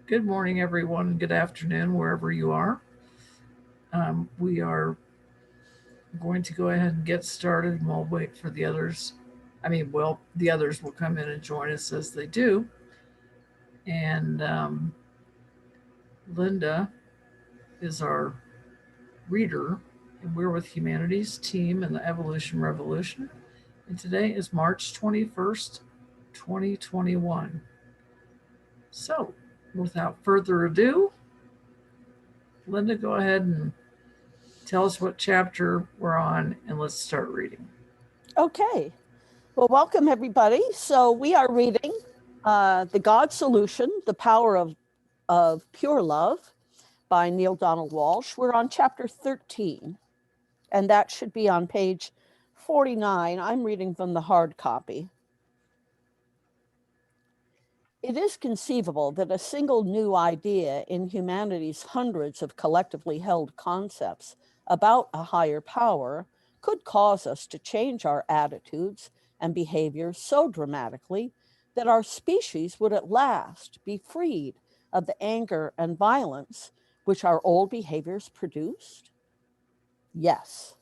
Good morning, everyone. Good afternoon, wherever you are. We are going to go ahead and get started, and we'll wait for the others. The others will come in and join us as they do. And Linda is our reader, and we're with Humanities Team and the Evolution Revolution. And today is March 21st, 2021. So, without further ado, Linda, go ahead and tell us what chapter we're on, and let's start reading. Okay. Well, welcome everybody. So we are reading The God Solution, The Power of Pure Love by Neale Donald Walsch. We're on chapter 13, and that should be on page 49. I'm reading from the hard copy. It is conceivable that a single new idea in humanity's hundreds of collectively held concepts about a higher power could cause us to change our attitudes and behaviors so dramatically that our species would at last be freed of the anger and violence which our old behaviors produced? Yes.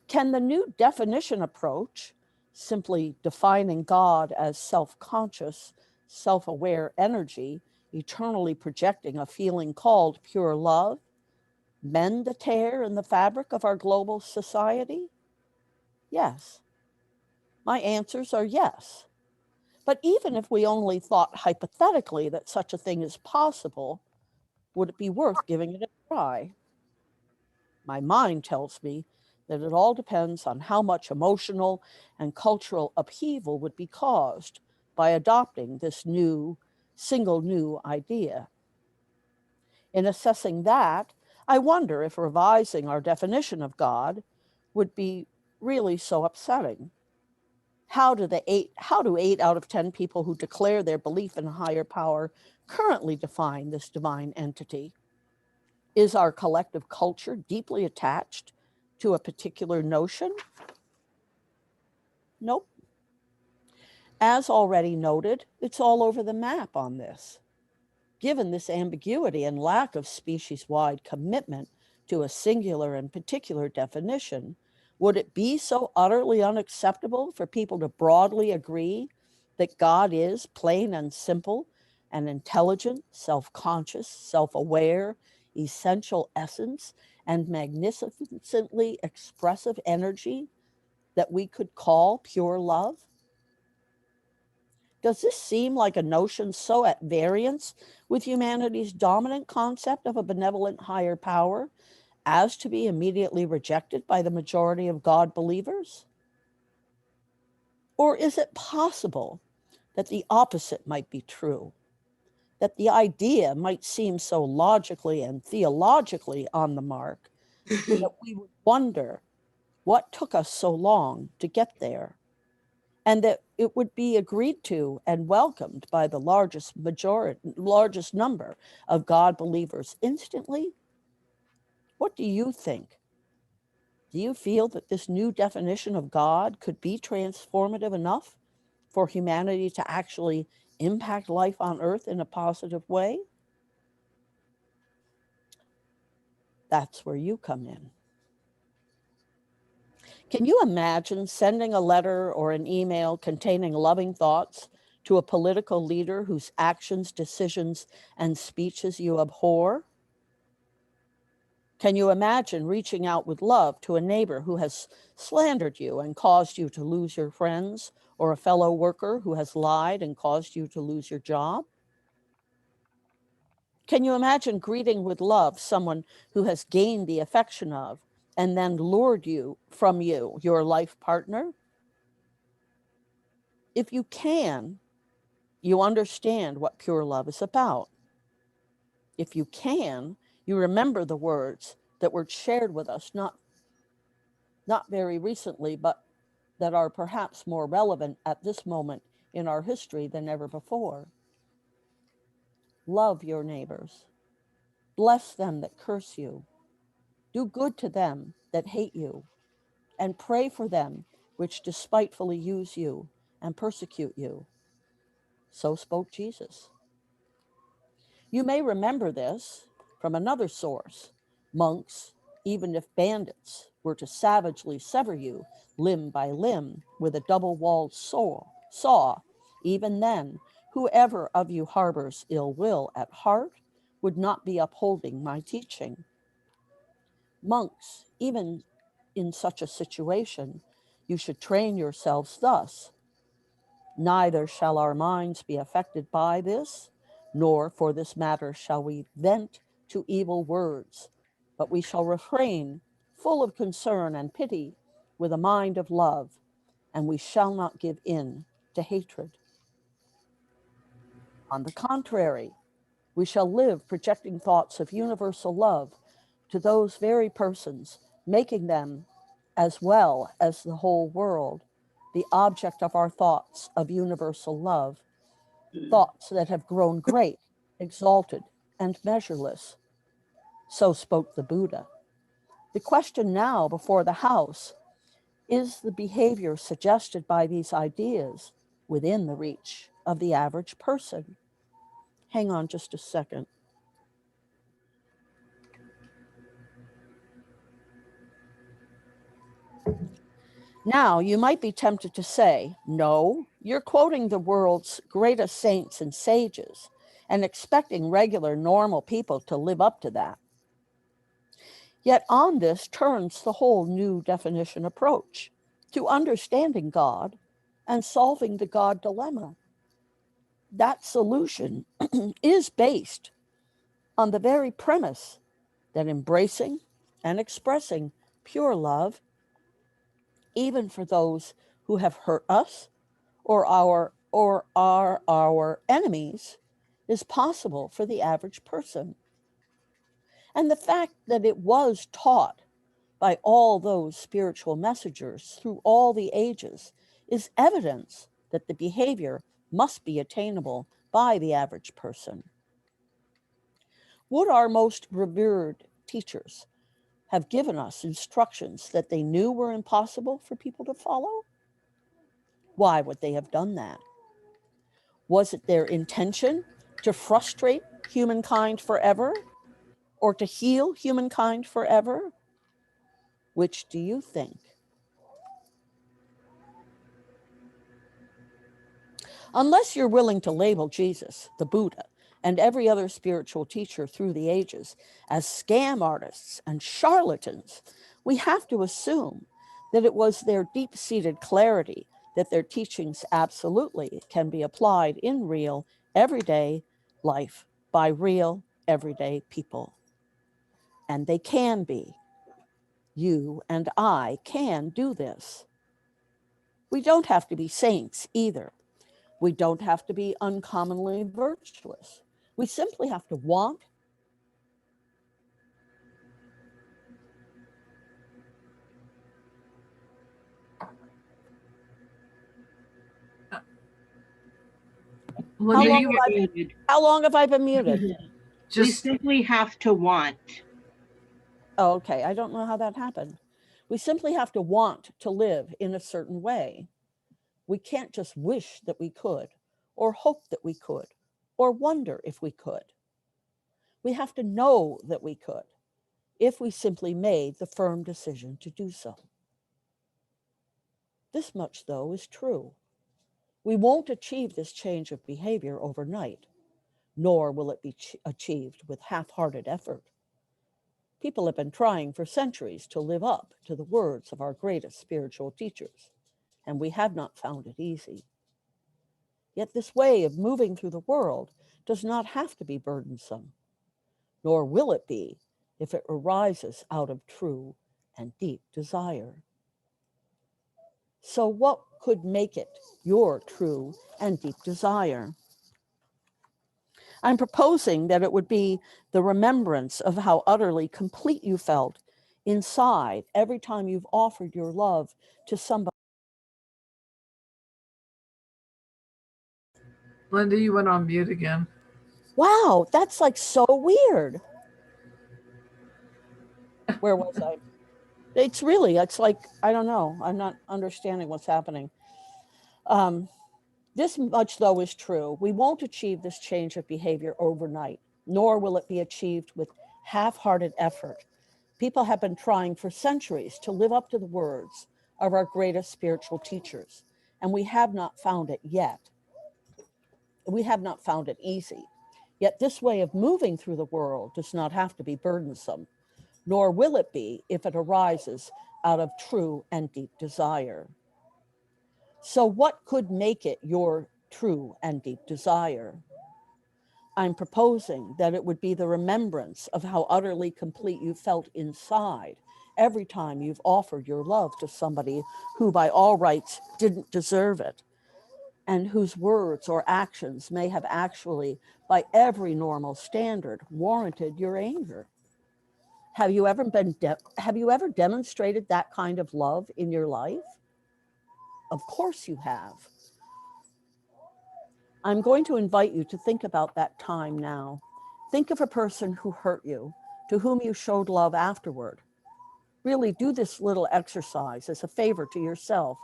Can the new definition approach, simply defining God as self-conscious, self-aware energy, eternally projecting a feeling called pure love, mend the tear in the fabric of our global society? Yes. My answers are yes. But even if we only thought hypothetically that such a thing is possible, would it be worth giving it a try? My mind tells me that it all depends on how much emotional and cultural upheaval would be caused by adopting this single new idea. In assessing that, I wonder if revising our definition of God would be really so upsetting. How do 8 out of 10 people who declare their belief in a higher power currently define this divine entity? Is our collective culture deeply attached to a particular notion? Nope. As already noted, it's all over the map on this. Given this ambiguity and lack of species-wide commitment to a singular and particular definition, would it be so utterly unacceptable for people to broadly agree that God is, plain and simple, an intelligent, self-conscious, self-aware, essential essence, and magnificently expressive energy that we could call pure love? Does this seem like a notion so at variance with humanity's dominant concept of a benevolent higher power as to be immediately rejected by the majority of God believers? Or is it possible that the opposite might be true? That the idea might seem so logically and theologically on the mark that we would wonder what took us so long to get there, and that it would be agreed to and welcomed by the largest number of God believers instantly? What do you think? Do you feel that this new definition of God could be transformative enough for humanity to actually impact life on Earth in a positive way? That's where you come in. Can you imagine sending a letter or an email containing loving thoughts to a political leader whose actions, decisions, and speeches you abhor? Can you imagine reaching out with love to a neighbor who has slandered you and caused you to lose your friends, or a fellow worker who has lied and caused you to lose your job? Can you imagine greeting with love someone who has gained the affection of and then lured you from your life partner? If you can, you understand what pure love is about. If you can, you remember the words that were shared with us not very recently, but that are perhaps more relevant at this moment in our history than ever before. Love your neighbors. Bless them that curse you. Do good to them that hate you, and pray for them which despitefully use you and persecute you. So spoke Jesus. You may remember this from another source. Monks, even if bandits, were to savagely sever you limb by limb with a double-walled saw, even then, whoever of you harbors ill will at heart would not be upholding my teaching. Monks, even in such a situation, you should train yourselves thus. Neither shall our minds be affected by this, nor for this matter shall we vent to evil words, but we shall refrain, full of concern and pity, with a mind of love, and we shall not give in to hatred. On the contrary, we shall live projecting thoughts of universal love to those very persons, making them, as well as the whole world, the object of our thoughts of universal love, thoughts that have grown great, exalted, and measureless. So spoke the Buddha. The question now before the House is the behavior suggested by these ideas within the reach of the average person? Hang on just a second. Now, you might be tempted to say, no, you're quoting the world's greatest saints and sages and expecting regular, normal people to live up to that. Yet on this turns the whole new definition approach to understanding God and solving the God dilemma. That solution is based on the very premise that embracing and expressing pure love, even for those who have hurt us or are our enemies, is possible for the average person. And the fact that it was taught by all those spiritual messengers through all the ages is evidence that the behavior must be attainable by the average person. Would our most revered teachers have given us instructions that they knew were impossible for people to follow? Why would they have done that? Was it their intention to frustrate humankind forever or to heal humankind forever? Which do you think? Unless you're willing to label Jesus, the Buddha, and every other spiritual teacher through the ages as scam artists and charlatans, we have to assume that it was their deep-seated clarity that their teachings absolutely can be applied in real, everyday life by real, everyday people. And they can be. You and I can do this. We don't have to be saints either. We don't have to be uncommonly virtuous. We simply have to want Linda, how long have I been muted? We just simply have to want. Oh, okay, I don't know how that happened. We simply have to want to live in a certain way. We can't just wish that we could, or hope that we could, or wonder if we could. We have to know that we could, if we simply made the firm decision to do so. This much, though, is true. We won't achieve this change of behavior overnight, nor will it be achieved with half-hearted effort. People have been trying for centuries to live up to the words of our greatest spiritual teachers, and we have not found it easy. Yet this way of moving through the world does not have to be burdensome, nor will it be if it arises out of true and deep desire. So what could make it your true and deep desire? I'm proposing that it would be the remembrance of how utterly complete you felt inside every time you've offered your love to somebody. Linda, you went on mute again. Wow, that's like so weird. Where was I? It's like, I don't know. I'm not understanding what's happening. This much, though, is true. We won't achieve this change of behavior overnight, nor will it be achieved with half-hearted effort. People have been trying for centuries to live up to the words of our greatest spiritual teachers, and we have not found it yet. We have not found it easy. Yet this way of moving through the world does not have to be burdensome, nor will it be if it arises out of true and deep desire. So what could make it your true and deep desire? I'm proposing that it would be the remembrance of how utterly complete you felt inside every time you've offered your love to somebody who by all rights didn't deserve it, and whose words or actions may have actually, by every normal standard, warranted your anger. Have you ever demonstrated that kind of love in your life? Of course you have. I'm going to invite you to think about that time now. Think of a person who hurt you, to whom you showed love afterward. Really do this little exercise as a favor to yourself.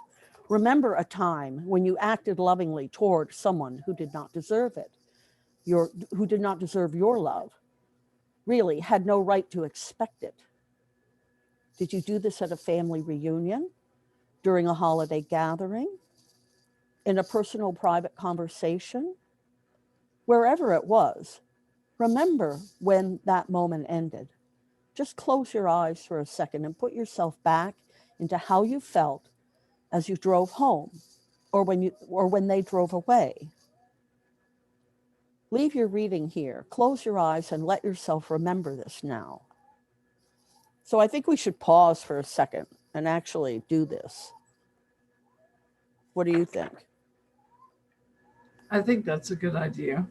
Remember a time when you acted lovingly toward someone who did not deserve it, who did not deserve your love, really had no right to expect it. Did you do this at a family reunion, during a holiday gathering, in a personal private conversation? Wherever it was, remember when that moment ended. Just close your eyes for a second and put yourself back into how you felt as you drove home or when they drove away. Leave your reading here, close your eyes and let yourself remember this now. So I think we should pause for a second and actually do this. What do you think? I think that's a good idea.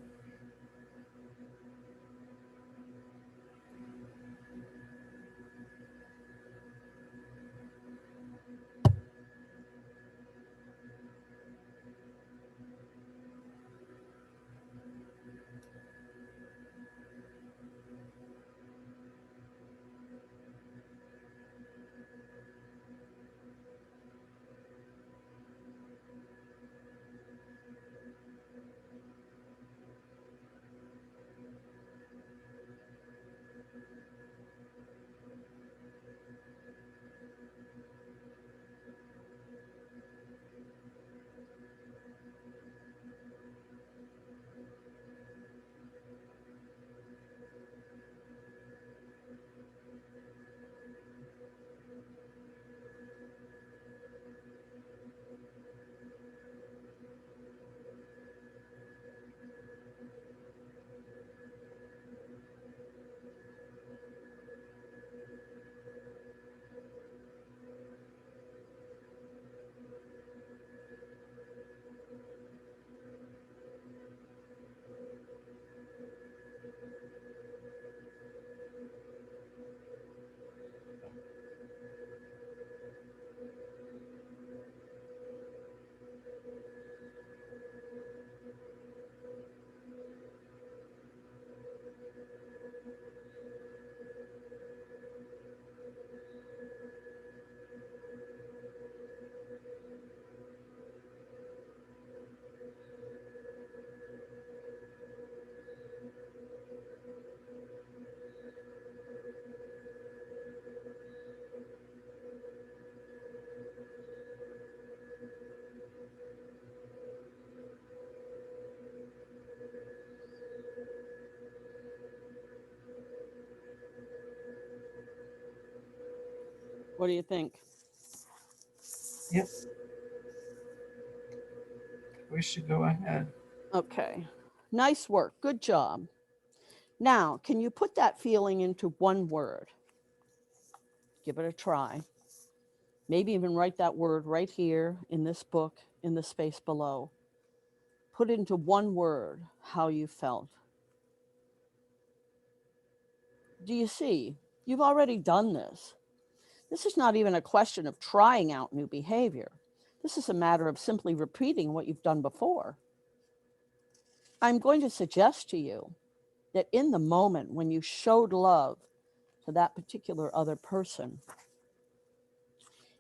What do you think? Yep. We should go ahead. Okay. Nice work. Good job. Now, can you put that feeling into one word? Give it a try. Maybe even write that word right here in this book, in the space below. Put into one word how you felt. Do you see? You've already done this. This is not even a question of trying out new behavior. This is a matter of simply repeating what you've done before. I'm going to suggest to you that in the moment when you showed love to that particular other person,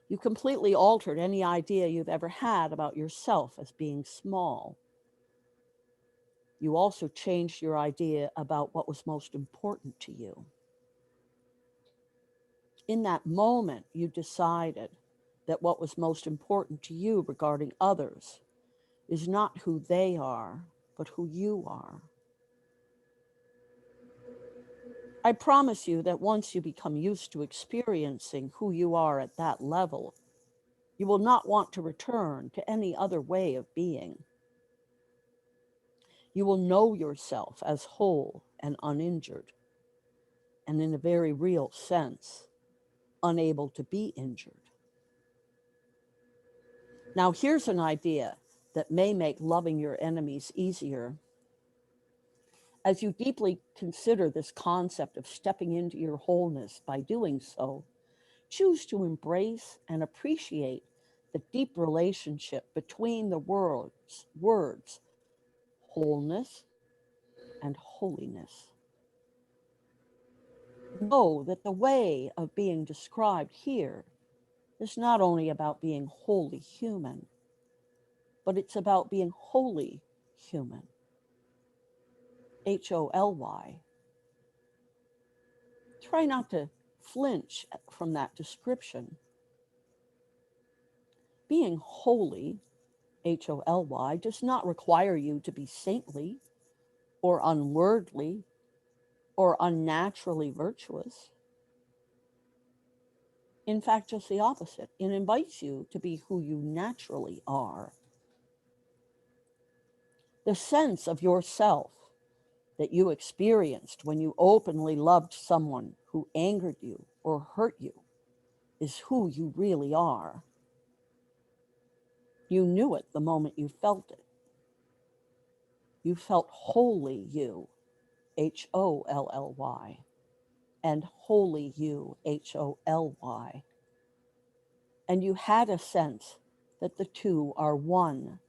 you completely altered any idea you've ever had about yourself as being small. You also changed your idea about what was most important to you. In that moment, you decided that what was most important to you regarding others is not who they are, but who you are. I promise you that once you become used to experiencing who you are at that level, you will not want to return to any other way of being. You will know yourself as whole and uninjured, and in a very real sense, unable to be injured. Now, here's an idea that may make loving your enemies easier. As you deeply consider this concept of stepping into your wholeness by doing so, choose to embrace and appreciate the deep relationship between the words wholeness and holiness. Know that the way of being described here is not only about being wholly human, but it's about being wholly human. Holy. Try not to flinch from that description. Being holy, Holy, does not require you to be saintly or unworldly or unnaturally virtuous. In fact, just the opposite. It invites you to be who you naturally are. The sense of yourself that you experienced when you openly loved someone who angered you or hurt you is who you really are. You knew it the moment you felt it. You felt wholly you, Holy, and wholly you, Holy. And you had a sense that the two are one.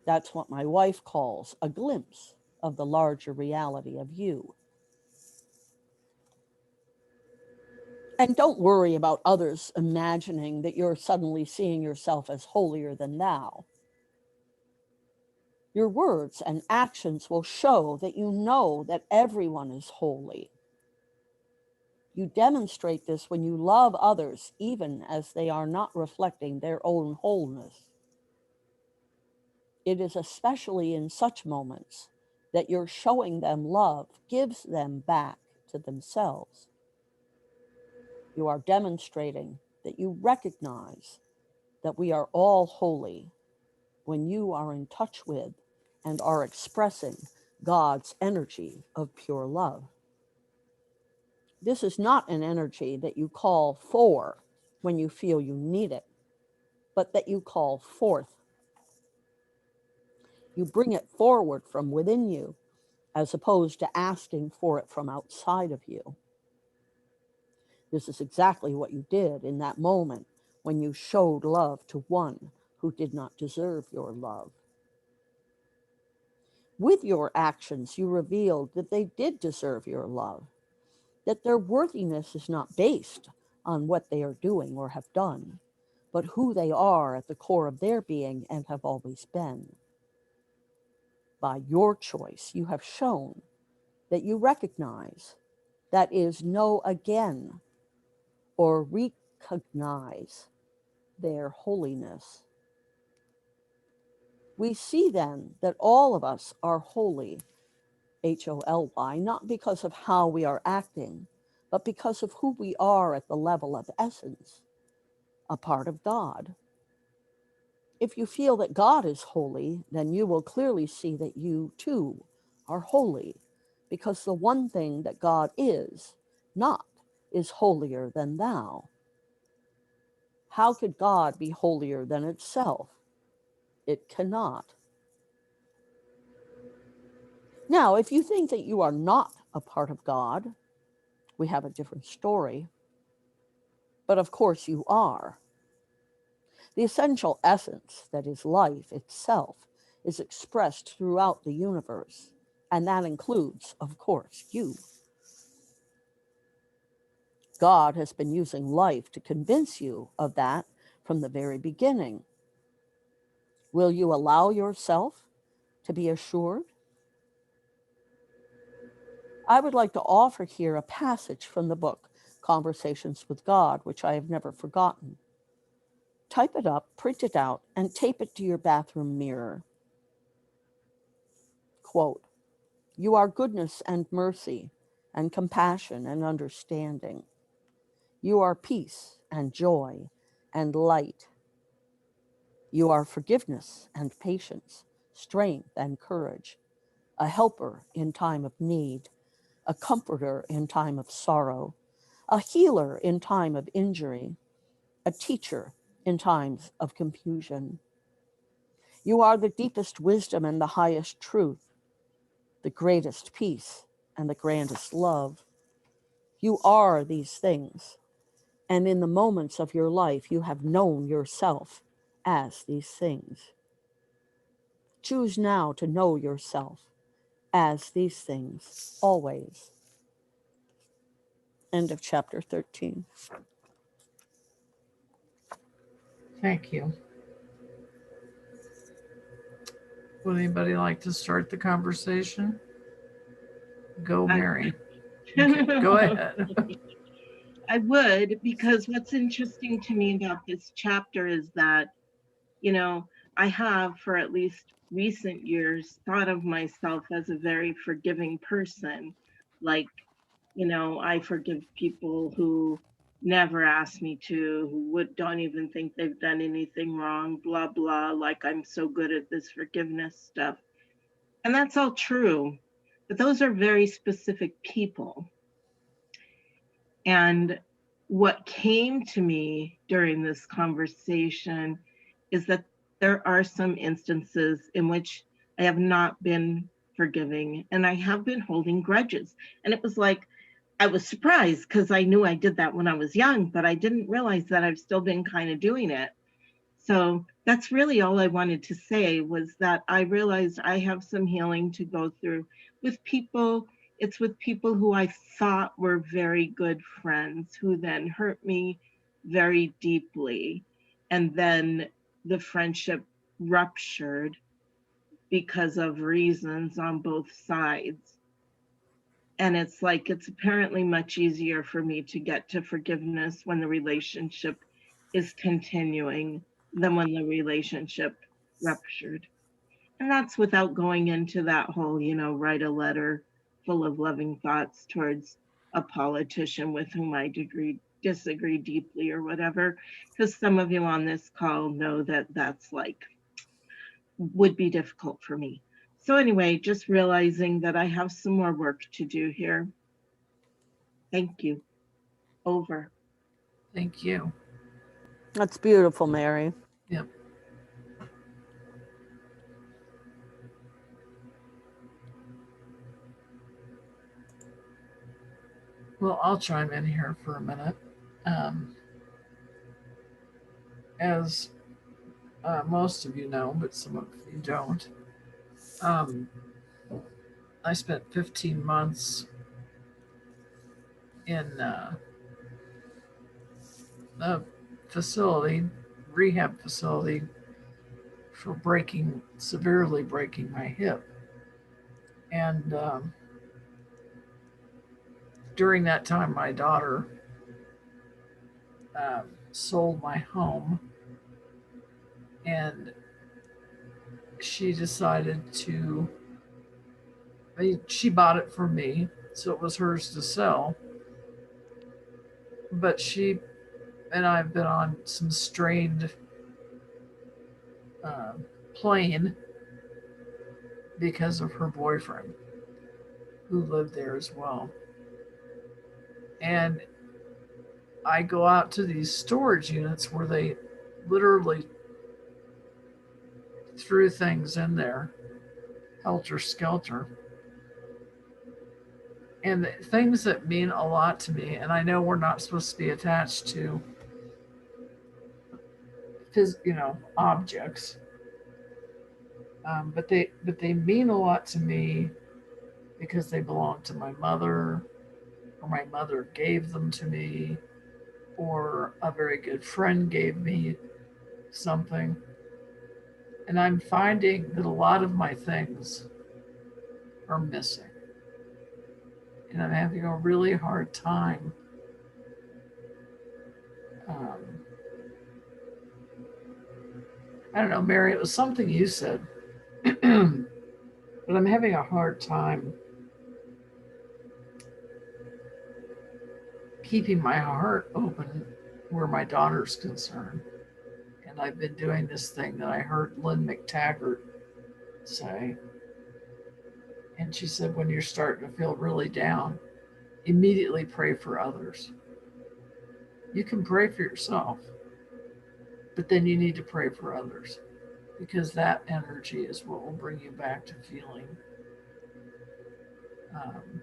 That's what my wife calls a glimpse of the larger reality of you. And don't worry about others imagining that you're suddenly seeing yourself as holier than thou. Your words and actions will show that you know that everyone is holy. You demonstrate this when you love others, even as they are not reflecting their own wholeness. It is especially in such moments that your showing them love gives them back to themselves. You are demonstrating that you recognize that we are all holy when you are in touch with and are expressing God's energy of pure love. This is not an energy that you call for when you feel you need it, but that you call forth. You bring it forward from within you, as opposed to asking for it from outside of you. This is exactly what you did in that moment when you showed love to one who did not deserve your love. With your actions, you revealed that they did deserve your love, that their worthiness is not based on what they are doing or have done, but who they are at the core of their being and have always been. By your choice, you have shown that you recognize, that is, know again or recognize their holiness. We see then that all of us are holy, Holy, not because of how we are acting, but because of who we are at the level of essence, a part of God. If you feel that God is holy, then you will clearly see that you too are holy, because the one thing that God is not is holier than thou. How could God be holier than itself? It cannot. Now, if you think that you are not a part of God, we have a different story. But of course you are. The essential essence, that is life itself, is expressed throughout the universe, and that includes, of course, you. God has been using life to convince you of that from the very beginning. Will you allow yourself to be assured? I would like to offer here a passage from the book, Conversations with God, which I have never forgotten. Type it up, print it out, and tape it to your bathroom mirror. Quote, "You are goodness and mercy and compassion and understanding. You are peace and joy and light. You are forgiveness and patience, strength and courage, a helper in time of need, a comforter in time of sorrow, a healer in time of injury, a teacher in times of confusion. You are the deepest wisdom and the highest truth, the greatest peace and the grandest love. You are these things, and in the moments of your life, you have known yourself as these things. Choose now to know yourself as these things always." End of chapter 13. Thank you. Would anybody like to start the conversation? Go, Mary. Okay, go ahead. I would, because what's interesting to me about this chapter is that, I have for at least recent years thought of myself as a very forgiving person. Like, I forgive people who never ask me to, who don't even think they've done anything wrong, blah, blah, like I'm so good at this forgiveness stuff. And that's all true, but those are very specific people. And what came to me during this conversation is that there are some instances in which I have not been forgiving and I have been holding grudges. And it was like, I was surprised because I knew I did that when I was young, but I didn't realize that I've still been kind of doing it. So that's really all I wanted to say, was that I realized I have some healing to go through with people. It's with people who I thought were very good friends, who then hurt me very deeply. And then the friendship ruptured because of reasons on both sides. And it's like, it's apparently much easier for me to get to forgiveness when the relationship is continuing than when the relationship ruptured. And that's without going into that whole, write a letter full of loving thoughts towards a politician with whom I disagree deeply or whatever. Because some of you on this call know that that's like, would be difficult for me. So anyway, just realizing that I have some more work to do here. Thank you. Over. Thank you. That's beautiful, Mary. Yep. Well, I'll chime in here for a minute. As most of you know, but some of you don't, I spent 15 months in a rehab facility, for severely breaking my hip. And during that time, my daughter sold my home, and she decided to, she bought it for me, so it was hers to sell. But she and I've been on some strained plane because of her boyfriend, who lived there as well. And I go out to these storage units where they literally threw things in there, helter skelter. And things that mean a lot to me, and I know we're not supposed to be attached to objects, but they mean a lot to me because they belong to my mother, or my mother gave them to me, or a very good friend gave me something. And I'm finding that a lot of my things are missing. And I'm having a really hard time um, I don't know, Mary, it was something you said, but I'm having a hard time keeping my heart open where my daughter's concerned. And I've been doing this thing that I heard Lynn McTaggart say. And she said, when you're starting to feel really down, immediately pray for others. You can pray for yourself, but then you need to pray for others because that energy is what will bring you back to feeling um,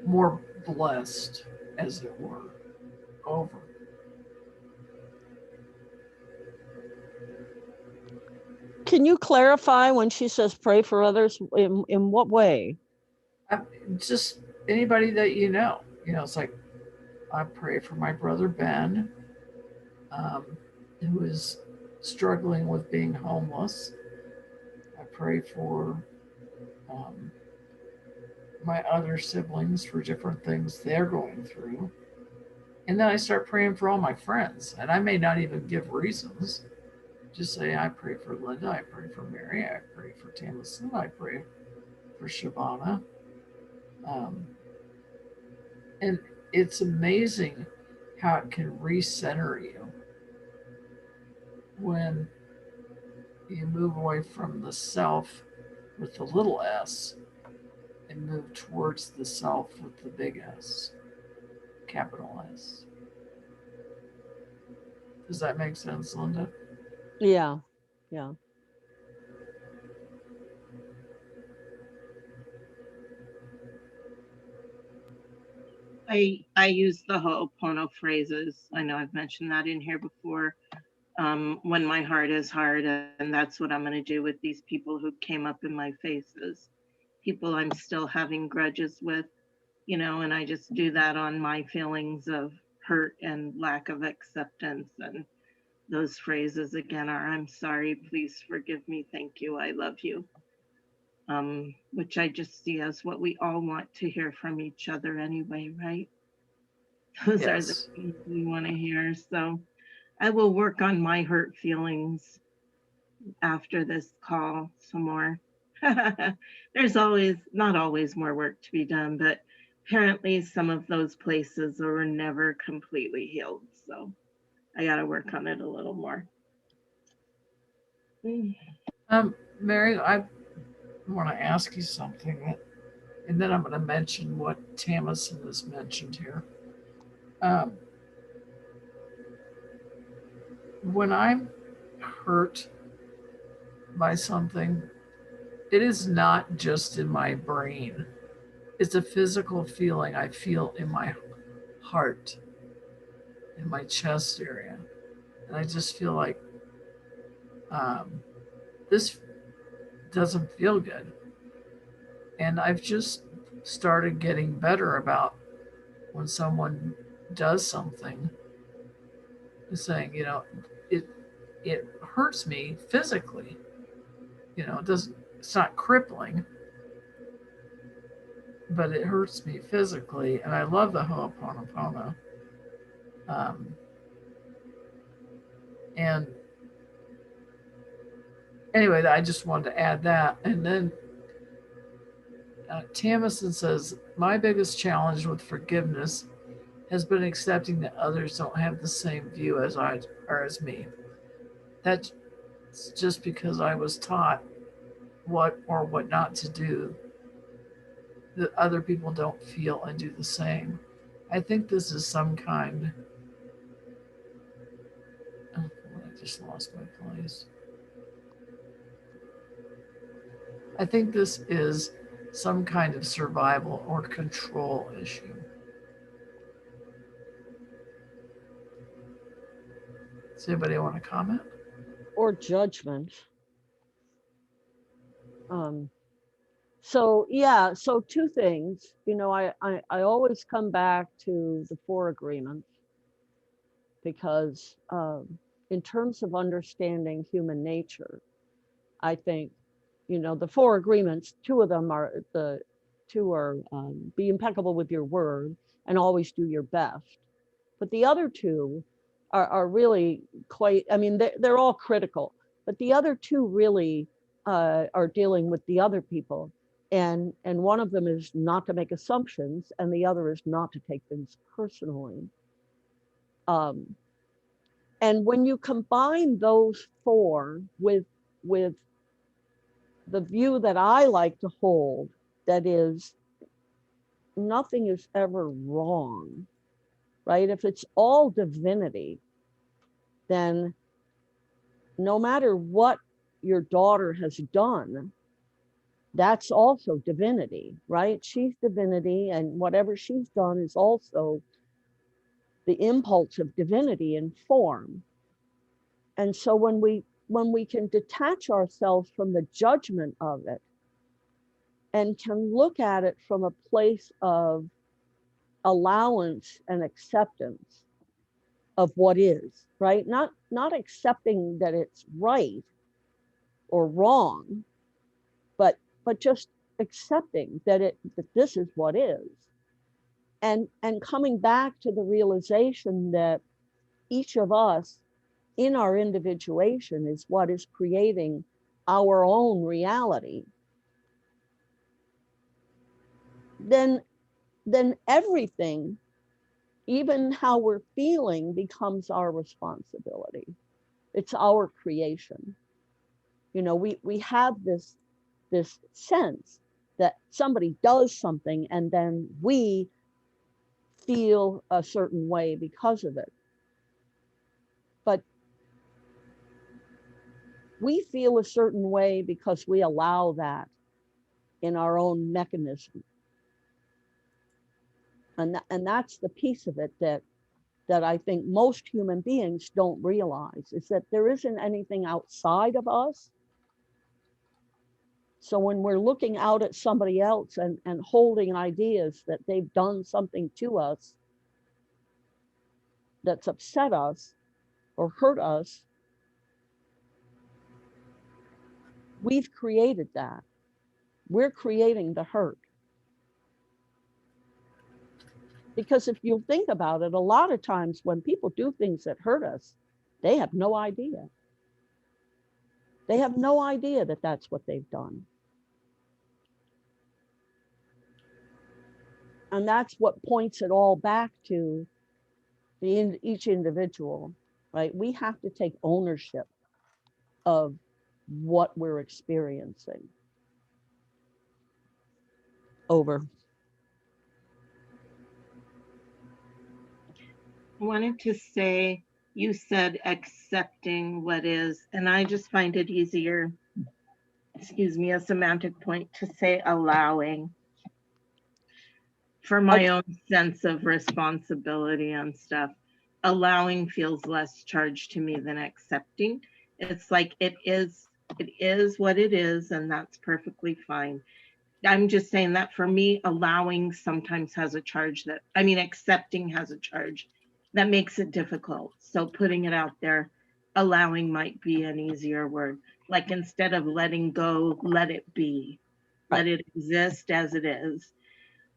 more blessed, as it were, over. Can you clarify when she says pray for others? In what way? Just anybody that you know. It's like I pray for my brother Ben, who is struggling with being homeless. I pray for um, my other siblings for different things they're going through. And then I start praying for all my friends. And I may not even give reasons. Just say, I pray for Linda. I pray for Mary. I pray for Tamison. I pray for Shabana. Um, and it's amazing how it can recenter you when you move away from the self with the little s and move towards the self with the big S, capital S. Does that make sense, Linda? Yeah, yeah. I use the Ho'oponopono phrases. I know I've mentioned that in here before. When my heart is hard, and that's what I'm going to do with these people who came up in my faces, people I'm still having grudges with, and I just do that on my feelings of hurt and lack of acceptance. And those phrases again are, I'm sorry, please forgive me, thank you, I love you. Which I just see as what we all want to hear from each other anyway, right? Those are the Yes. things we want to hear. So I will work on my hurt feelings after this call some more. There's not always more work to be done, but apparently some of those places were never completely healed. So I got to work on it a little more. Mary, I want to ask you something, and then I'm going to mention what Tamison has mentioned here. Um, when I'm hurt by something, it is not just in my brain. It's a physical feeling I feel in my heart, in my chest area. And I just feel like um, this doesn't feel good. And I've just started getting better about when someone does something, saying, it it hurts me physically. It doesn't. It's not crippling, but it hurts me physically. And I love the Ho'oponopono. Um, and anyway, I just wanted to add that. And then Tamison says, my biggest challenge with forgiveness has been accepting that others don't have the same view as I or as me. That's just because I was taught what or what not to do, that other people don't feel and do the same. I think this is some kind. Oh, I just lost my place. I think this is some kind of survival or control issue. Does anybody want to comment? Or judgment. So yeah, so two things. I always come back to the 4 agreements because in terms of understanding human nature, I think, the four agreements, two of them are be impeccable with your word and always do your best. But the other two are really quite, I mean, they're all critical, but the other two really are dealing with the other people. And one of them is not to make assumptions, and the other is not to take things personally. And when you combine those four with the view that I like to hold, that is, nothing is ever wrong, right? If it's all divinity, then no matter what your daughter has done, that's also divinity, right? She's divinity, and whatever she's done is also the impulse of divinity in form. And so when we can detach ourselves from the judgment of it and can look at it from a place of allowance and acceptance of what is, right? Not accepting that it's right or wrong, but just accepting that this is what is. And coming back to the realization that each of us in our individuation is what is creating our own reality, then everything, even how we're feeling, becomes our responsibility. It's our creation. We have this sense that somebody does something and then we feel a certain way because of it. But we feel a certain way because we allow that in our own mechanism. And that's the piece of it that I think most human beings don't realize, is that there isn't anything outside of us. So when we're looking out at somebody else and holding ideas that they've done something to us that's upset us or hurt us, we've created that. We're creating the hurt. Because if you think about it, a lot of times when people do things that hurt us, they have no idea. They have no idea that that's what they've done. And that's what points it all back to each individual, right? We have to take ownership of what we're experiencing. Over. I wanted to say, you said accepting what is, and I just find it easier, a semantic point, to say allowing, for my own sense of responsibility and stuff. Allowing feels less charged to me than accepting. It's like it is what it is, and that's perfectly fine. I'm just saying that for me, allowing sometimes has a charge accepting has a charge that makes it difficult. So putting it out there, allowing might be an easier word. Like, instead of letting go, let it be, let it exist as it is.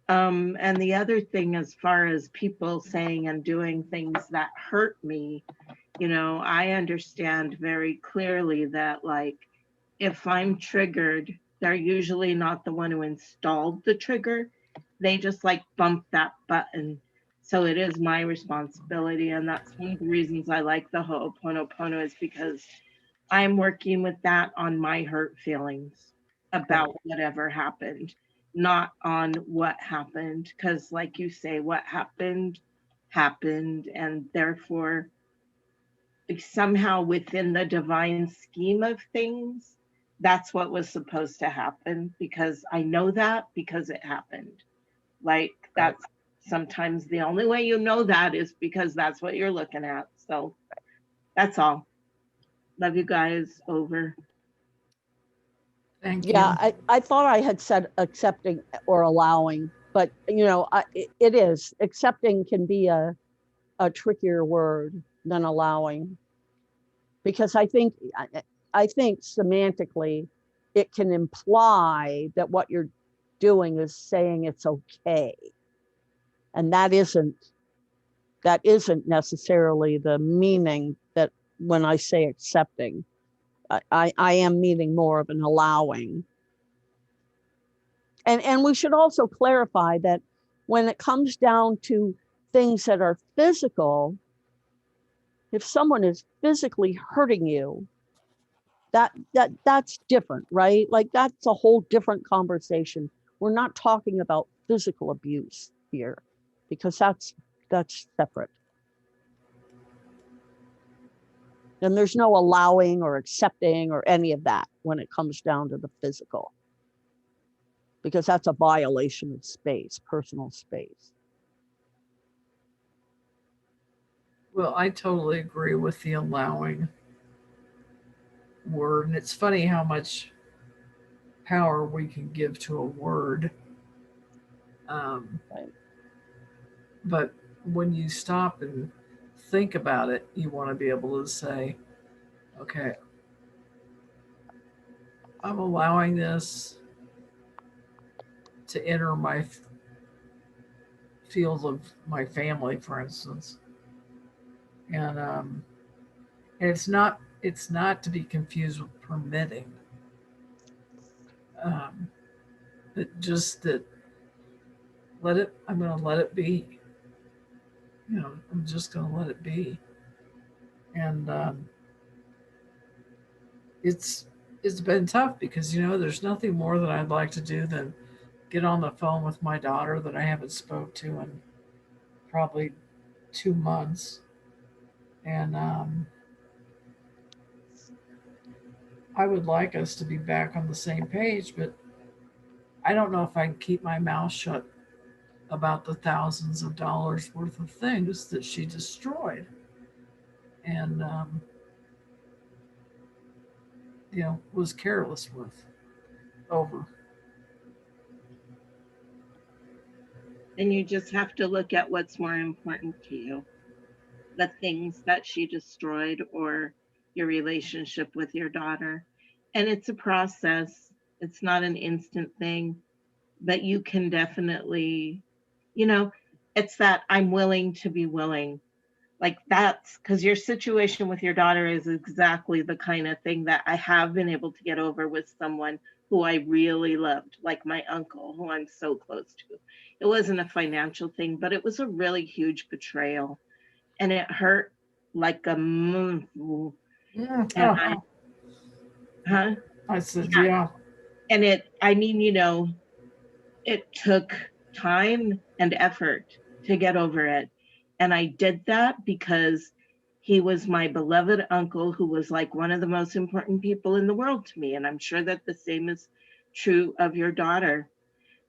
And the other thing, as far as people saying and doing things that hurt me, I understand very clearly that, like, if I'm triggered, they're usually not the one who installed the trigger. They just like bump that button. So it is my responsibility. And that's one of the reasons I like the Ho'oponopono, is because I'm working with that on my hurt feelings about whatever happened, not on what happened. Because, like you say, what happened, and therefore somehow within the divine scheme of things, that's what was supposed to happen, because I know that because it happened. Like, that's sometimes the only way you know that is because that's what you're looking at. So that's all. Love you guys. Over. Thank you. Yeah, I thought I had said accepting or allowing, but it is. Accepting can be a trickier word than allowing. because I think semantically it can imply that what you're doing is saying it's okay. And that isn't necessarily the meaning that when I say accepting. I am meaning more of an allowing. And we should also clarify that when it comes down to things that are physical, if someone is physically hurting you, that's different, right? Like that's a whole different conversation. We're not talking about physical abuse here, because that's separate. And there's no allowing or accepting or any of that when it comes down to the physical, because that's a violation of space, personal space. Well, I totally agree with the allowing word. And it's funny how much power we can give to a word. Right. But when you stop and think about it, you want to be able to say, okay, I'm allowing this to enter my field of my family, for instance. And it's not to be confused with permitting. But just that I'm going to let it be. I'm just going to let it be. And it's been tough because there's nothing more that I'd like to do than get on the phone with my daughter that I haven't spoke to in probably 2 months, and I would like us to be back on the same page, but I don't know if I can keep my mouth shut about the thousands of dollars worth of things that she destroyed, and was careless with. Over. And you just have to look at what's more important to you, the things that she destroyed or your relationship with your daughter. And it's a process, it's not an instant thing, but you can definitely, it's that I'm willing to be willing. Like that's because your situation with your daughter is exactly the kind of thing that I have been able to get over with someone who I really loved, like my uncle, who I'm so close to. It wasn't a financial thing, but it was a really huge betrayal. And it hurt like a month. And I said, yeah. yeah. And it took time and effort to get over it. And I did that because he was my beloved uncle who was like one of the most important people in the world to me. And I'm sure that the same is true of your daughter.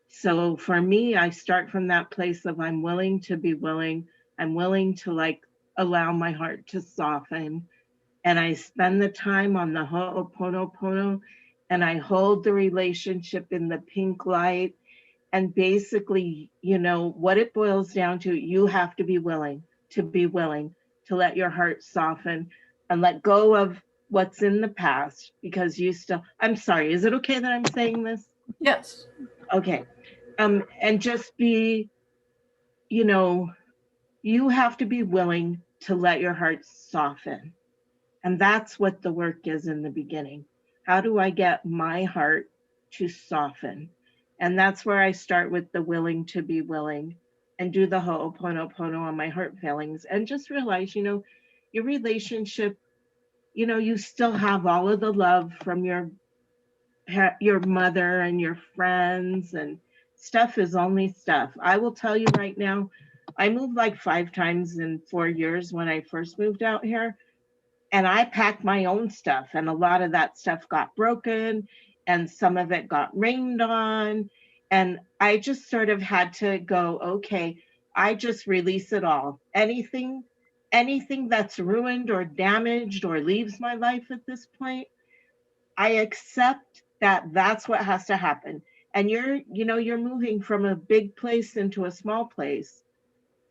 So for me, I start from that place of I'm willing to be willing. I'm willing to allow my heart to soften. And I spend the time on the Ho'oponopono, and I hold the relationship in the pink light. And basically, what it boils down to, you have to be willing to let your heart soften and let go of what's in the past, because I'm sorry, is it okay that I'm saying this? Yes. Okay. And just be, you have to be willing to let your heart soften. And that's what the work is in the beginning. How do I get my heart to soften? And that's where I start with the willing to be willing and do the Ho'oponopono on my heart feelings and just realize, your relationship, you still have all of the love from your mother and your friends, and stuff is only stuff. I will tell you right now, I moved like 5 times in 4 years when I first moved out here. And I packed my own stuff, and a lot of that stuff got broken, and some of it got rained on. And I just sort of had to go, okay, I just release it all. Anything that's ruined or damaged or leaves my life at this point, I accept that that's what has to happen. And you're moving from a big place into a small place.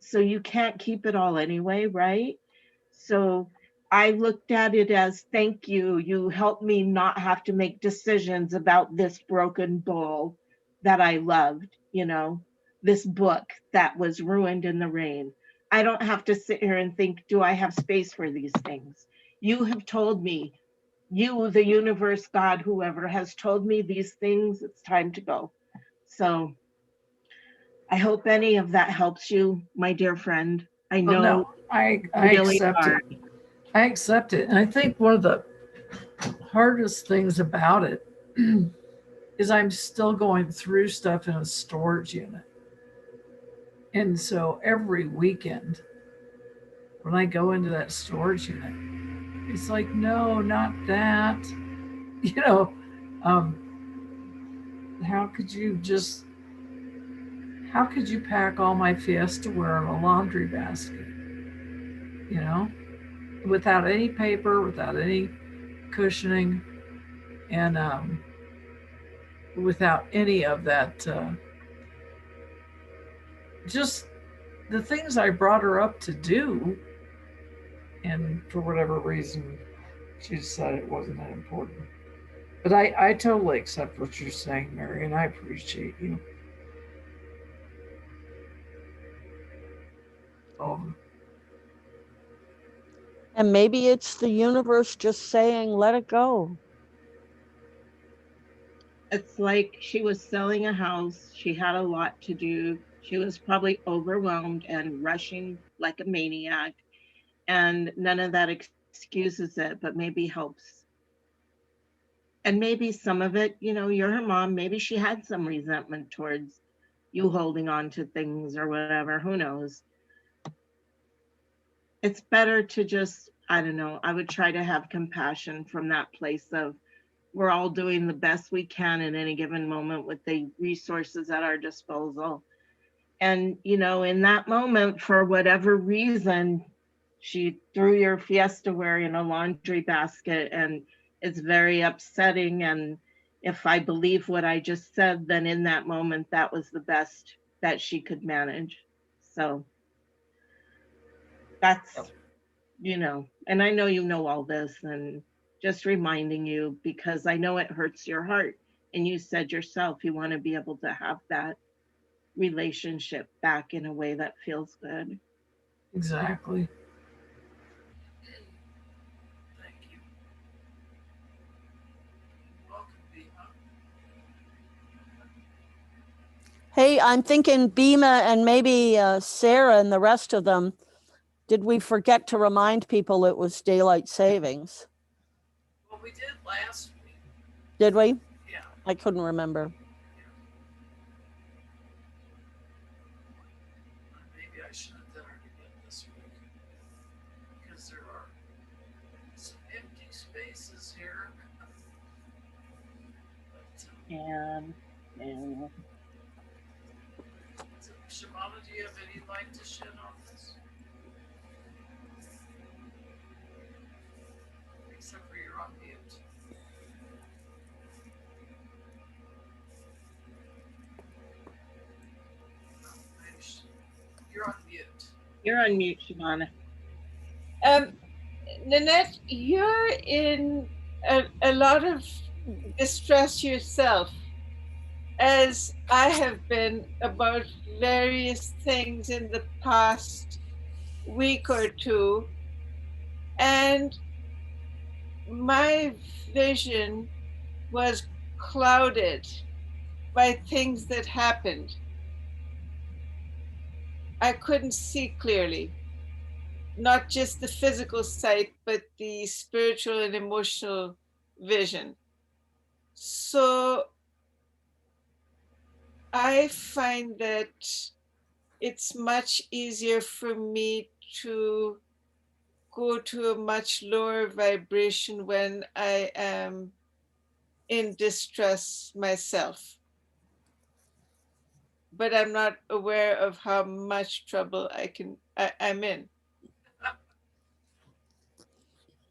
So you can't keep it all anyway, right? So I looked at it as thank you. You helped me not have to make decisions about this broken bowl that I loved, this book that was ruined in the rain. I don't have to sit here and think, do I have space for these things? You have told me, you, the universe, God, whoever has told me these things, it's time to go. So I hope any of that helps you, my dear friend. I Well, know no, I really accept hard. it. I accept it. And I think one of the hardest things about it is I'm still going through stuff in a storage unit. And so every weekend when I go into that storage unit, it's like, no, not that. You know, how could you just, how could you pack all my Fiesta wear in a laundry basket, you know, without any paper, without any cushioning, and without any of that, just the things I brought her up to do. And for whatever reason, she decided it wasn't that important. But I totally accept what you're saying, Mary, and I appreciate you. Um, And maybe it's the universe just saying, let it go. It's like she was selling a house. She had a lot to do. She was probably overwhelmed and rushing like a maniac. And none of that excuses it, but maybe helps. And maybe some of it, you're her mom. Maybe she had some resentment towards you holding on to things or whatever. Who knows? It's better to just, I don't know, I would try to have compassion from that place of we're all doing the best we can in any given moment with the resources at our disposal. And, in that moment, for whatever reason, she threw your Fiesta wear in a laundry basket, and it's very upsetting. And if I believe what I just said, then in that moment, that was the best that she could manage. So that's, and I know you know all this, and just reminding you because I know it hurts your heart. And you said yourself, you want to be able to have that relationship back in a way that feels good. exactly. Thank you. Welcome, Bima. Hey, I'm thinking Bima and maybe Sarah and the rest of them. Did we forget to remind people it was daylight savings? Well, we did last week. Did we? Yeah. I couldn't remember. Maybe I should have done it again this week because there are some empty spaces here. But, And so, Shimona, do you have any light to shed on this? Except for you're on mute. You're on mute. you're on mute, Shimona. Nanette, you're in a lot of distress yourself, as I have been about various things in the past week or two. And my vision was clouded by things that happened. I couldn't see clearly, not just the physical sight, but the spiritual and emotional vision. So I find that it's much easier for me to go to a much lower vibration when I am in distress myself. But I'm not aware of how much trouble I'm in.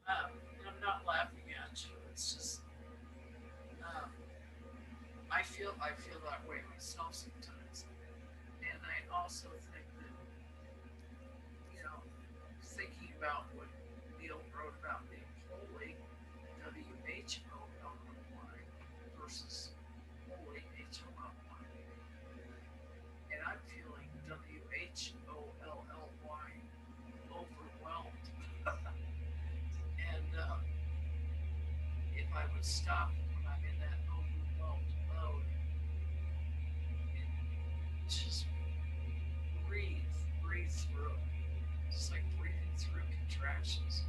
I'm not laughing at you. It's just I feel that way myself sometimes, and I also think that thinking about what Neil wrote versus holy HOLLY. And I'm feeling WHOLLY, overwhelmed. And if I would stop when I'm in that overwhelmed mode and just breathe through it. It's like breathing through contractions.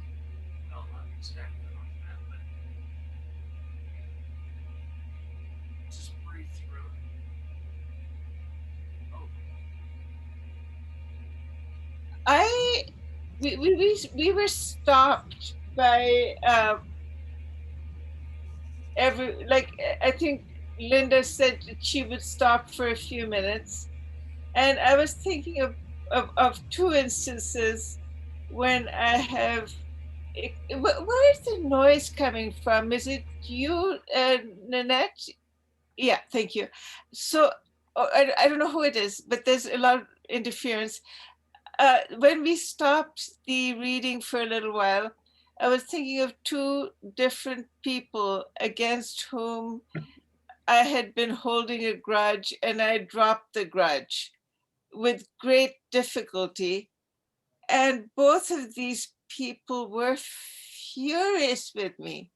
Well, not exactly like that, but just breathe through it. Oh, We were stopped by I think Linda said that she would stop for a few minutes, and I was thinking of two instances when I have. Where is the noise coming from? Is it you, Nanette? Yeah, thank you. So I don't know who it is, but there's a lot of interference. When we stopped the reading for a little while, I was thinking of two different people against whom I had been holding a grudge, and I dropped the grudge with great difficulty. And both of these people were furious with me.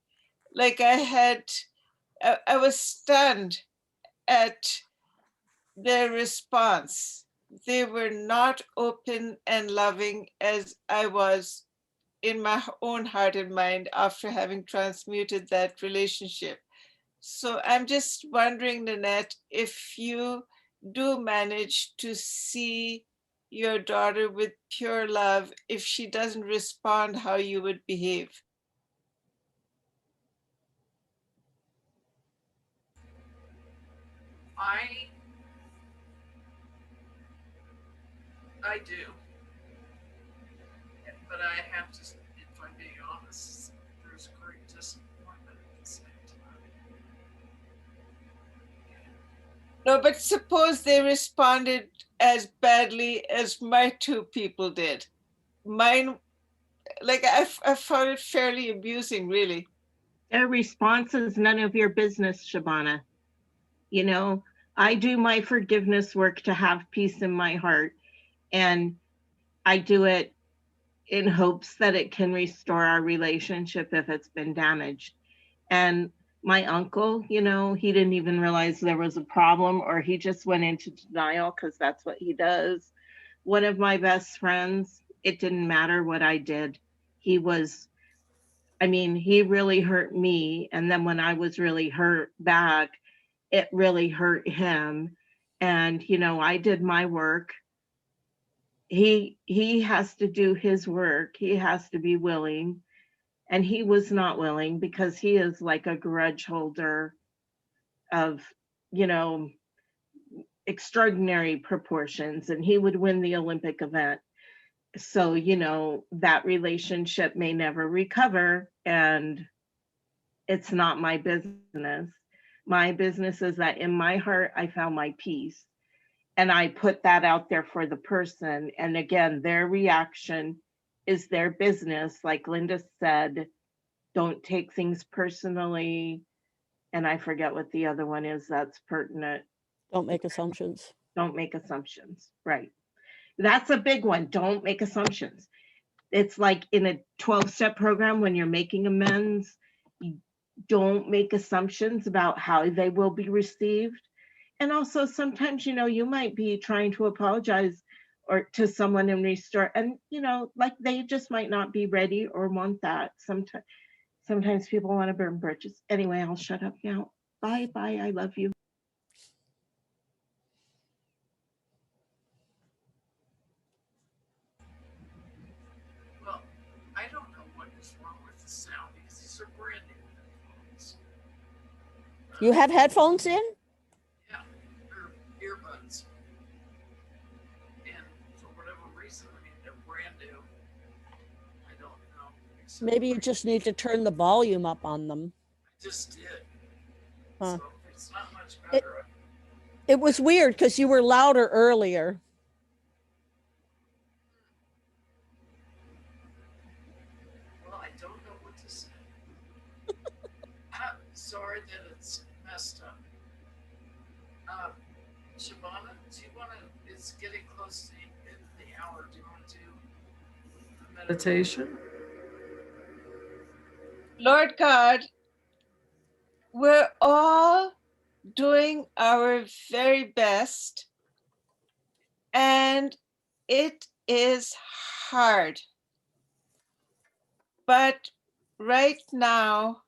Like I was stunned at their response. They were not open and loving as I was in my own heart and mind after having transmuted that relationship. So I'm just wondering, Nanette, if you do manage to see your daughter with pure love, if she doesn't respond how you would behave. I do, but I have to, if I'm being honest, there's great disappointment at the same time. No, but suppose they responded as badly as my two people did. Mine, I found it fairly abusing, really. Their response is none of your business, Shabana. You know, I do my forgiveness work to have peace in my heart, and I do it in hopes that it can restore our relationship if it's been damaged. And my uncle, he didn't even realize there was a problem, or he just went into denial because that's what he does. One of my best friends, it didn't matter what I did. He was, he really hurt me. And then when I was really hurt back, it really hurt him. And, I did my work. He has to do his work. He has to be willing. And he was not willing because he is like a grudge holder of, you know, extraordinary proportions, and he would win the Olympic event. So, that relationship may never recover, and it's not my business. My business is that in my heart, I found my peace. And I put that out there for the person. And again, their reaction is their business. Like Linda said, don't take things personally. And I forget what the other one is that's pertinent. Don't make assumptions. Don't make assumptions. Right. That's a big one. Don't make assumptions. It's like in a 12-step program when you're making amends, you don't make assumptions about how they will be received. And also sometimes, you might be trying to apologize or to someone and restore, and like they just might not be ready or want that. Sometimes people want to burn bridges. Anyway, I'll shut up now. Bye. I love you. Well, I don't know what is wrong with the sound because these are brand new headphones. You have headphones in? Yeah, they're earbuds. And for whatever reason, they're brand new. I don't know. Maybe you just need to turn the volume up on them. I just did. Huh. So it's not much better. It was weird because you were louder earlier. Well, I don't know what to say. I'm sorry that it's messed up. Shabana, do you want to, it's getting close to the end of the hour. Do you want to do a meditation? Lord God, we're all doing our very best, and it is hard. But right now,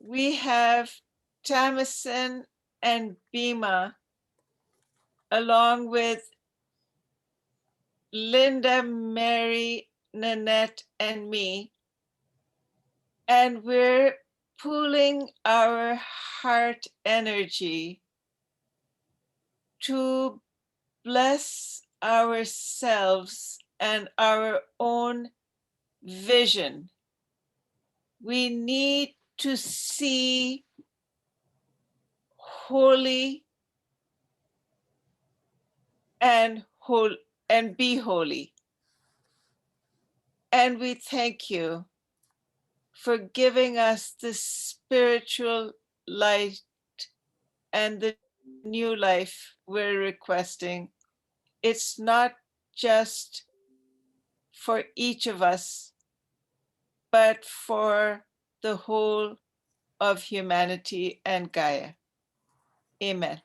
we have Jamison and Bima, along with Linda, Mary, Nanette, and me, and we're pooling our heart energy to bless ourselves and our own vision. We need to see holy and whole and be holy. And we thank you for giving us the spiritual light and the new life we're requesting. It's not just for each of us, but for the whole of humanity and Gaia. Amen.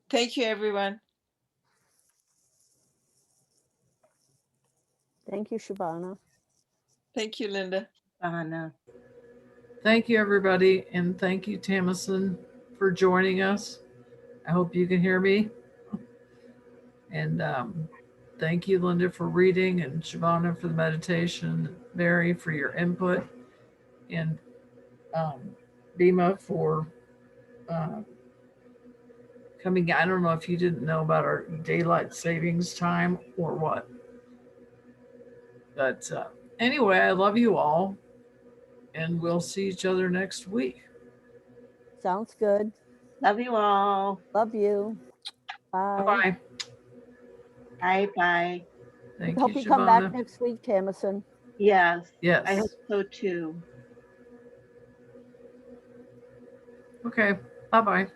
Thank you, everyone. Thank you, Shabana. Thank you, Linda. Anna. Thank you, everybody. And thank you, Tamison, for joining us. I hope you can hear me. And thank you, Linda, for reading, and Shabana for the meditation, Mary for your input, and Bima for coming. I don't know if you didn't know about our daylight savings time or what. But anyway, I love you all, and we'll see each other next week. Sounds good. Love you all. Love you. Bye. Bye-bye. Bye bye. Thank Hope you, you come back Shabana. next week, Tamison. Yes, Yes. I hope so too. Okay. Bye-bye.